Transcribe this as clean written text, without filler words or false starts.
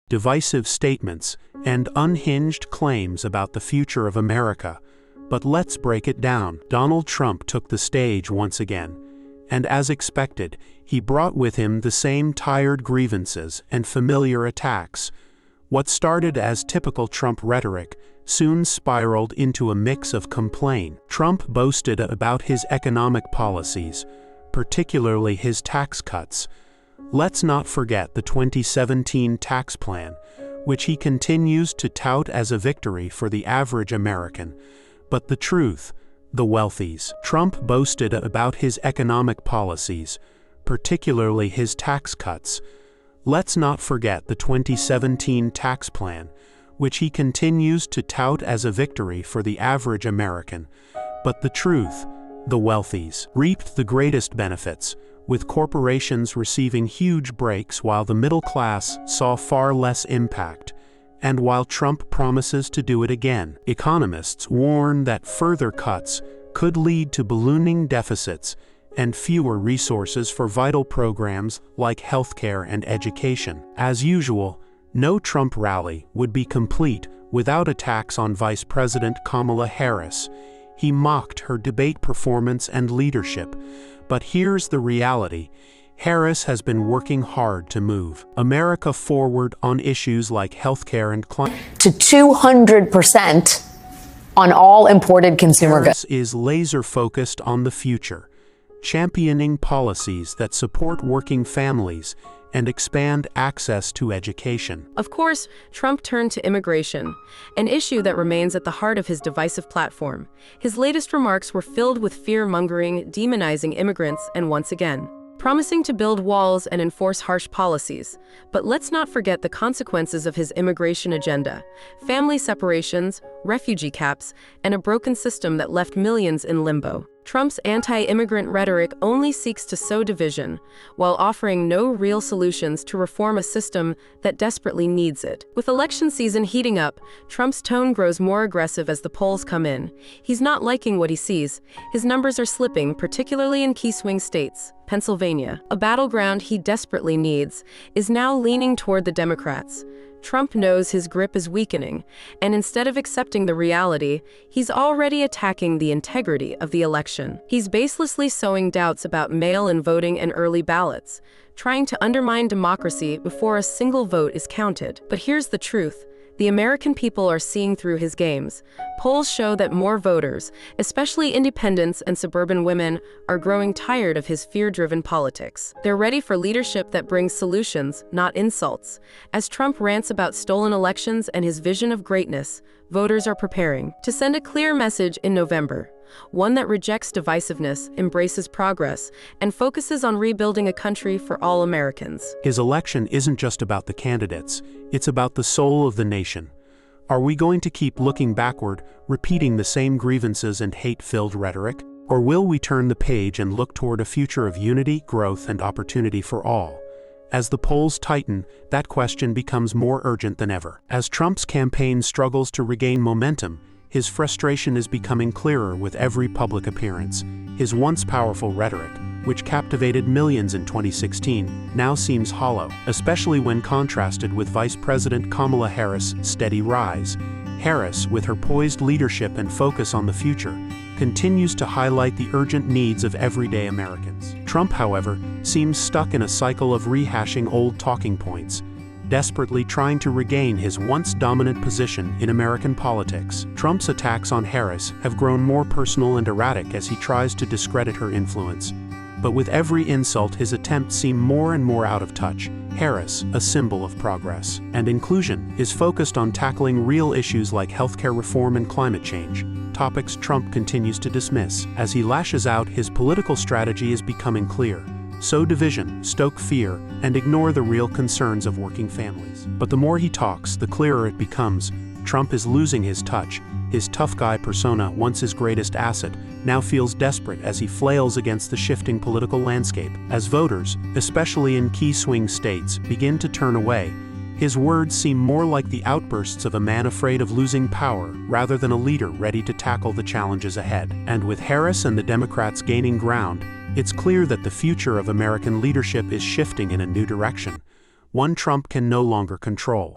divisive statements, and unhinged claims about the future of America. But let's break it down. Donald Trump took the stage once again, and as expected, he brought with him the same tired grievances and familiar attacks. What started as typical Trump rhetoric soon spiraled into a mix of complaint. Trump boasted about his economic policies, particularly his tax cuts. Let's not forget the 2017 tax plan, which he continues to tout as a victory for the average American. But the truth, the wealthies. Trump boasted about his economic policies, particularly his tax cuts. Let's not forget the 2017 tax plan, which he continues to tout as a victory for the average American. But the truth, the wealthies reaped the greatest benefits, with corporations receiving huge breaks while the middle class saw far less impact. And while Trump promises to do it again, economists warn that further cuts could lead to ballooning deficits and fewer resources for vital programs like healthcare and education. As usual, no Trump rally would be complete without attacks on Vice President Kamala Harris. He mocked her debate performance and leadership. But here's the reality. Harris has been working hard to move America forward on issues like healthcare and climate. To 200% on all imported consumer goods. Harris is laser-focused on the future, championing policies that support working families and expand access to education. Of course, Trump turned to immigration, an issue that remains at the heart of his divisive platform. His latest remarks were filled with fear-mongering, demonizing immigrants, and once again, promising to build walls and enforce harsh policies. But let's not forget the consequences of his immigration agenda: family separations, refugee caps, and a broken system that left millions in limbo. Trump's anti-immigrant rhetoric only seeks to sow division, while offering no real solutions to reform a system that desperately needs it. With election season heating up, Trump's tone grows more aggressive as the polls come in. He's not liking what he sees. His numbers are slipping, particularly in key swing states. Pennsylvania, a battleground he desperately needs, is now leaning toward the Democrats. Trump knows his grip is weakening, and instead of accepting the reality, he's already attacking the integrity of the election. He's baselessly sowing doubts about mail-in voting and early ballots, trying to undermine democracy before a single vote is counted. But here's the truth. The American people are seeing through his games. Polls show that more voters, especially independents and suburban women, are growing tired of his fear-driven politics. They're ready for leadership that brings solutions, not insults. As Trump rants about stolen elections and his vision of greatness, voters are preparing to send a clear message in November. One that rejects divisiveness, embraces progress, and focuses on rebuilding a country for all Americans. His election isn't just about the candidates, it's about the soul of the nation. Are we going to keep looking backward, repeating the same grievances and hate-filled rhetoric? Or will we turn the page and look toward a future of unity, growth, and opportunity for all? As the polls tighten, that question becomes more urgent than ever. As Trump's campaign struggles to regain momentum, his frustration is becoming clearer with every public appearance. His once powerful rhetoric, which captivated millions in 2016, now seems hollow, especially when contrasted with Vice President Kamala Harris' steady rise. Harris, with her poised leadership and focus on the future, continues to highlight the urgent needs of everyday Americans. Trump, however, seems stuck in a cycle of rehashing old talking points, desperately trying to regain his once dominant position in American politics. Trump's attacks on Harris have grown more personal and erratic as he tries to discredit her influence. But with every insult, his attempts seem more and more out of touch. Harris, a symbol of progress and inclusion, is focused on tackling real issues like healthcare reform and climate change, topics Trump continues to dismiss. As he lashes out, his political strategy is becoming clear: sow division, stoke fear, and ignore the real concerns of working families. But the more he talks, the clearer it becomes. Trump is losing his touch. His tough guy persona, once his greatest asset, now feels desperate as he flails against the shifting political landscape. As voters, especially in key swing states, begin to turn away, his words seem more like the outbursts of a man afraid of losing power rather than a leader ready to tackle the challenges ahead. And with Harris and the Democrats gaining ground, it's clear that the future of American leadership is shifting in a new direction, one Trump can no longer control.